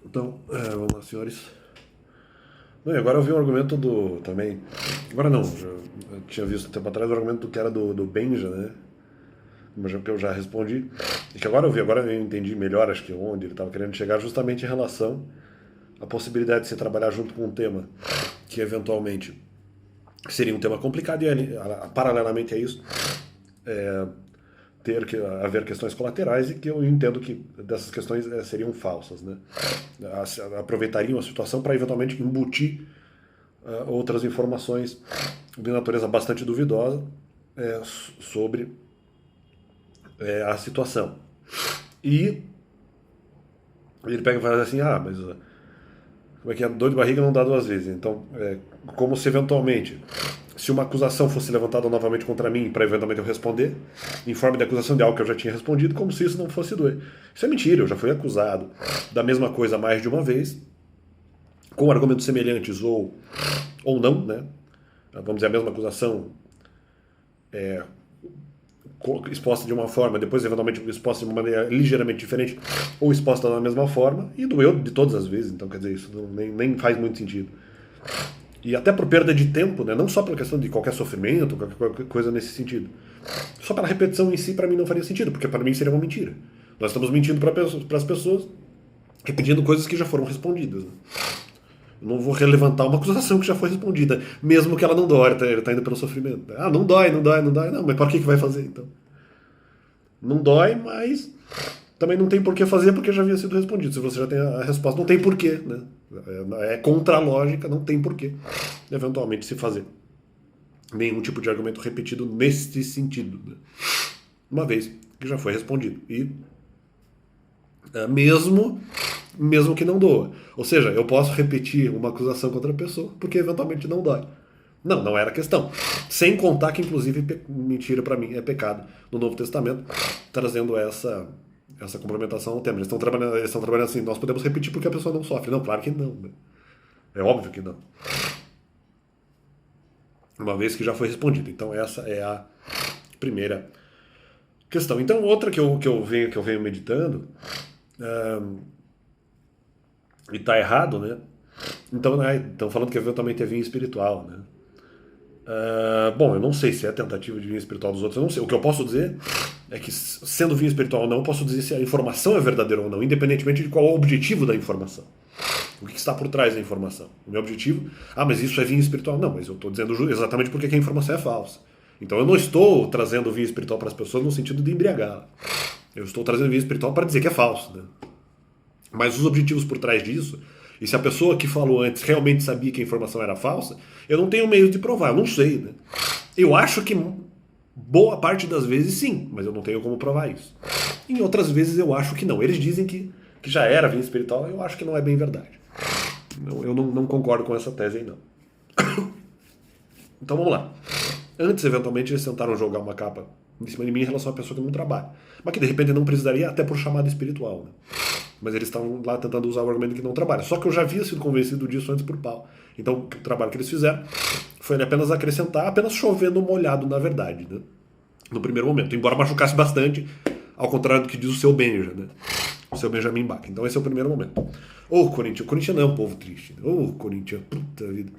Então, vamos lá, senhores. Não, e agora eu vi um argumento do também. Agora não, eu tinha visto um tempo atrás o argumento que era do Benja, né? Mas que eu já respondi. E que agora eu entendi melhor, acho que onde ele estava querendo chegar, justamente em relação à possibilidade de se trabalhar junto com um tema que eventualmente seria um tema complicado e paralelamente a isso ter que haver questões colaterais e que eu entendo que dessas questões seriam falsas, né? Aproveitariam a situação para eventualmente embutir outras informações de natureza bastante duvidosa sobre a situação. E ele pega e fala assim, mas como é que é? Dor de barriga não dá duas vezes. Então, como se eventualmente, se uma acusação fosse levantada novamente contra mim, para eventualmente eu responder, em forma de acusação de algo que eu já tinha respondido, como se isso não fosse doer. Isso é mentira, eu já fui acusado da mesma coisa mais de uma vez, com argumentos semelhantes ou não, né? Vamos dizer, a mesma acusação exposta de uma forma, depois eventualmente exposta de uma maneira ligeiramente diferente, ou exposta da mesma forma, e doeu de todas as vezes, então quer dizer, isso nem faz muito sentido. E até por perda de tempo, né? Não só pela questão de qualquer sofrimento, qualquer coisa nesse sentido. Só pela repetição em si, para mim, não faria sentido, porque para mim seria uma mentira. Nós estamos mentindo para as pessoas, repetindo coisas que já foram respondidas. Né? Eu não vou relevantar uma acusação que já foi respondida, mesmo que ela não dói, ele está indo pelo sofrimento. Ah, não dói, não dói, não dói. Não, mas para que vai fazer então? Não dói, mas também não tem por que fazer porque já havia sido respondido. Se você já tem a resposta, não tem porquê. Né? É contra a lógica, não tem porquê eventualmente se fazer nenhum tipo de argumento repetido neste sentido. Né? Uma vez que já foi respondido. E mesmo que não doa. Ou seja, eu posso repetir uma acusação contra a pessoa porque eventualmente não dói. Não era a questão. Sem contar que, inclusive, mentira para mim é pecado no Novo Testamento, trazendo essa complementação ao tema. Eles estão trabalhando assim, nós podemos repetir porque a pessoa não sofre. Não, claro que não. Né? É óbvio que não. Uma vez que já foi respondido. Então essa é a primeira questão. Então outra que eu venho meditando, e tá errado, né? Então, estão falando que eventualmente é vinho espiritual, né? Bom, eu não sei se é tentativa de vinho espiritual dos outros, eu não sei. O que eu posso dizer é que, sendo vinho espiritual ou não, eu posso dizer se a informação é verdadeira ou não, independentemente de qual é o objetivo da informação. O que está por trás da informação? O meu objetivo, mas isso é vinho espiritual. Não, mas eu estou dizendo exatamente porque a informação é falsa. Então eu não estou trazendo vinho espiritual para as pessoas no sentido de embriagá-la. Eu estou trazendo vinho espiritual para dizer que é falso. Né? Mas os objetivos por trás disso, e se a pessoa que falou antes realmente sabia que a informação era falsa, eu não tenho meio de provar, eu não sei. Né? Eu acho que boa parte das vezes sim, mas eu não tenho como provar isso. Em outras vezes eu acho que não. Eles dizem que já era vinho espiritual, eu acho que não é bem verdade. Eu não concordo com essa tese aí, não. Então vamos lá. Antes, eventualmente, eles tentaram jogar uma capa em cima de mim em relação à pessoa que não trabalha. Mas que de repente não precisaria, até por chamada espiritual. Né? Mas eles estavam lá tentando usar o argumento que não trabalha. Só que eu já havia sido convencido disso antes por Paulo. Então o trabalho que eles fizeram foi apenas acrescentar, apenas chovendo molhado, na verdade. Né? No primeiro momento. Embora machucasse bastante, ao contrário do que diz o seu Benja. Né? O seu Benjamin Bach. Então esse é o primeiro momento. O Corinthians não é um povo triste. Corinthians, puta vida.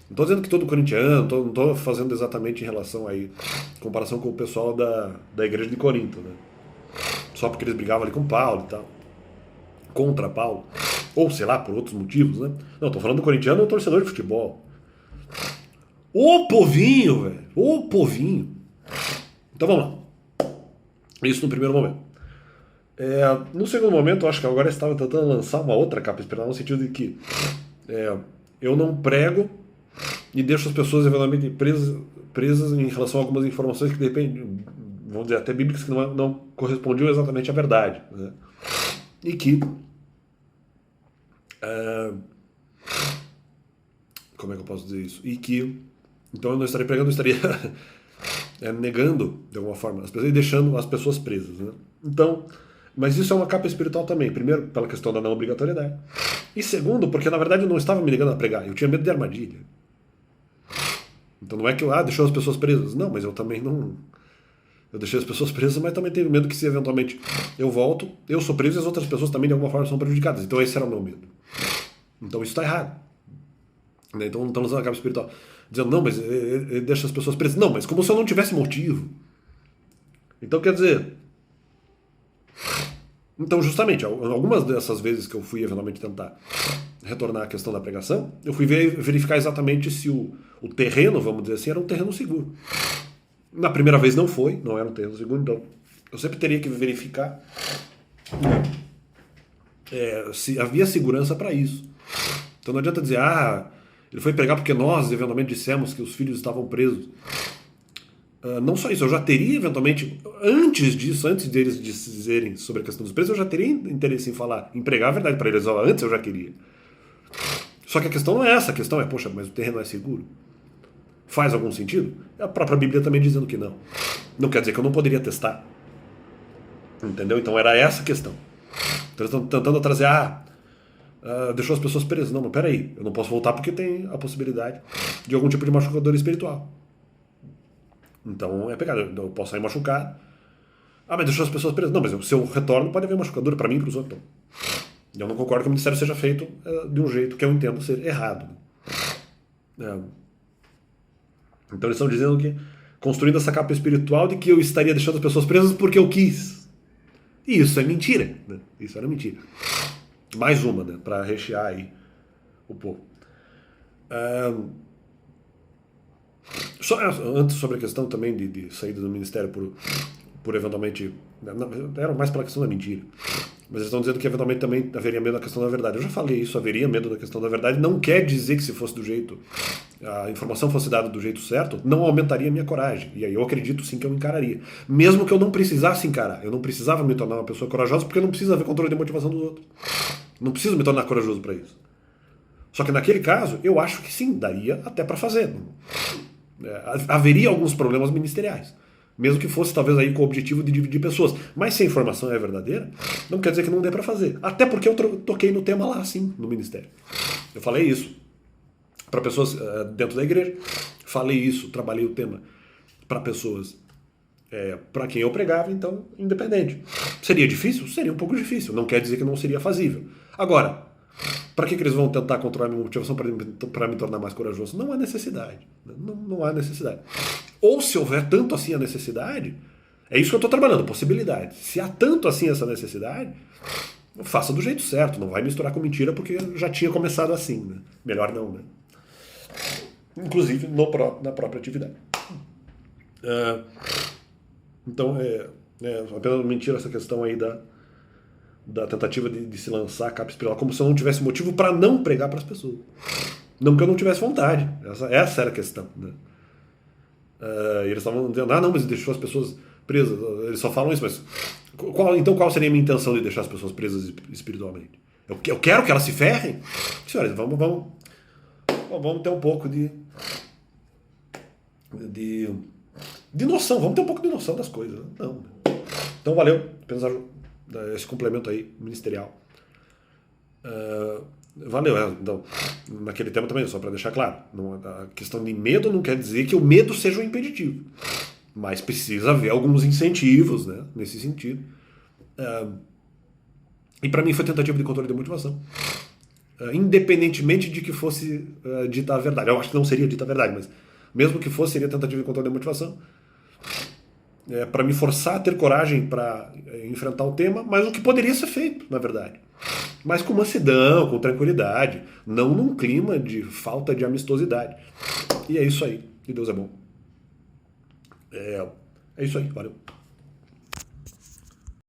Não estou dizendo que todo corintiano, não estou fazendo exatamente em relação aí, comparação com o pessoal da igreja de Corinto, né? Só porque eles brigavam ali com Paulo e tal, contra Paulo, ou sei lá, por outros motivos, né? Não, estou falando do corintiano, é um torcedor de futebol. Ô povinho, velho, ô povinho. Então vamos lá. Isso no primeiro momento. No segundo momento, eu acho que agora eles estavam tentando lançar uma outra capa espiritual, no sentido de que eu não prego e deixo as pessoas eventualmente presas em relação a algumas informações que de repente, vamos dizer, até bíblicas que não correspondiam exatamente à verdade. Né? E que como é que eu posso dizer isso? E que então eu não estaria pregando, eu estaria negando de alguma forma as pessoas e deixando as pessoas presas. Né? Então, mas isso é uma capa espiritual também. Primeiro, pela questão da não obrigatoriedade. E segundo, porque na verdade eu não estava me negando a pregar, eu tinha medo de armadilha. Então não é que eu deixou as pessoas presas. Não, mas eu também não. Eu deixei as pessoas presas, mas também tenho medo que se eventualmente eu volto, eu sou preso e as outras pessoas também de alguma forma são prejudicadas. Então esse era o meu medo. Então isso está errado. Então não estamos usando a capa espiritual. Dizendo, não, mas ele deixa as pessoas presas. Não, mas como se eu não tivesse motivo. Então quer dizer... Então justamente, algumas dessas vezes que eu fui eventualmente tentar retornar à questão da pregação, eu fui verificar exatamente se o terreno, vamos dizer assim, era um terreno seguro. Na primeira vez não foi, não era um terreno seguro, então eu sempre teria que verificar se havia segurança para isso. Então não adianta dizer, ele foi pregar porque nós eventualmente dissemos que os filhos estavam presos. Não só isso, eu já teria eventualmente, antes disso, antes deles dizerem sobre a questão dos presos, eu já teria interesse em falar, em pregar a verdade para eles. Antes eu já queria. Só que a questão não é essa, a questão é, poxa, mas o terreno é seguro? Faz algum sentido? A própria Bíblia também dizendo que não. Não quer dizer que eu não poderia testar. Entendeu? Então era essa a questão. Então eles estão tentando trazer, deixou as pessoas presas. Não, mas peraí, eu não posso voltar porque tem a possibilidade de algum tipo de machucador espiritual. Então é pecado, eu posso sair machucado. Mas deixou as pessoas presas. Não, mas se eu retorno pode haver machucador para mim e para os outros. Eu não concordo que o ministério seja feito de um jeito que eu entendo ser errado. Então eles estão dizendo que construindo essa capa espiritual de que eu estaria deixando as pessoas presas porque eu quis. E isso é mentira. Né? Isso era mentira. Mais uma, né? Para rechear aí o povo. Antes, sobre a questão também de saída do ministério por eventualmente... Era mais pela questão da mentira. Mas eles estão dizendo que eventualmente também haveria medo da questão da verdade. Eu já falei isso, haveria medo da questão da verdade. Não quer dizer que se fosse do jeito... a informação fosse dada do jeito certo, não aumentaria a minha coragem. E aí eu acredito sim que eu encararia. Mesmo que eu não precisasse encarar. Eu não precisava me tornar uma pessoa corajosa porque eu não preciso haver controle de motivação dos outros. Não preciso me tornar corajoso para isso. Só que naquele caso, eu acho que sim, daria até para fazer. Haveria alguns problemas ministeriais. Mesmo que fosse talvez aí com o objetivo de dividir pessoas. Mas se a informação é verdadeira, não quer dizer que não dê para fazer. Até porque eu toquei no tema lá, sim, no ministério. Eu falei isso para pessoas dentro da igreja. Falei isso, trabalhei o tema para pessoas para quem eu pregava, então, independente. Seria difícil? Seria um pouco difícil. Não quer dizer que não seria fazível. Agora, para que eles vão tentar controlar a minha motivação para me tornar mais corajoso? Não há necessidade. Não há necessidade. Ou se houver tanto assim a necessidade, é isso que eu estou trabalhando, possibilidade. Se há tanto assim essa necessidade, faça do jeito certo. Não vai misturar com mentira porque já tinha começado assim. Né? Melhor não, né? Inclusive na própria atividade. Então, apenas mentira essa questão aí da tentativa de se lançar a capa espiritual, como se eu não tivesse motivo para não pregar para as pessoas. Não que eu não tivesse vontade. Essa era a questão. Né? Eles estavam dizendo, não, mas deixou as pessoas presas. Eles só falam isso, mas qual seria a minha intenção de deixar as pessoas presas espiritualmente? Eu quero que elas se ferrem? Senhores, vamos ter um pouco de noção, vamos ter um pouco de noção das coisas. Não. Então valeu, pensar esse complemento aí, ministerial. Valeu, então, naquele tema também, só para deixar claro, a questão de medo não quer dizer que o medo seja um impeditivo, mas precisa haver alguns incentivos, né, nesse sentido. E para mim foi tentativa de controle de motivação, independentemente de que fosse dita a verdade. Eu acho que não seria dita a verdade, mas mesmo que fosse, seria tentativa de controle de motivação, para me forçar a ter coragem para enfrentar o tema, mas o que poderia ser feito, na verdade. Mas com mansidão, com tranquilidade, não num clima de falta de amistosidade. E é isso aí. E Deus é bom. É isso aí. Valeu.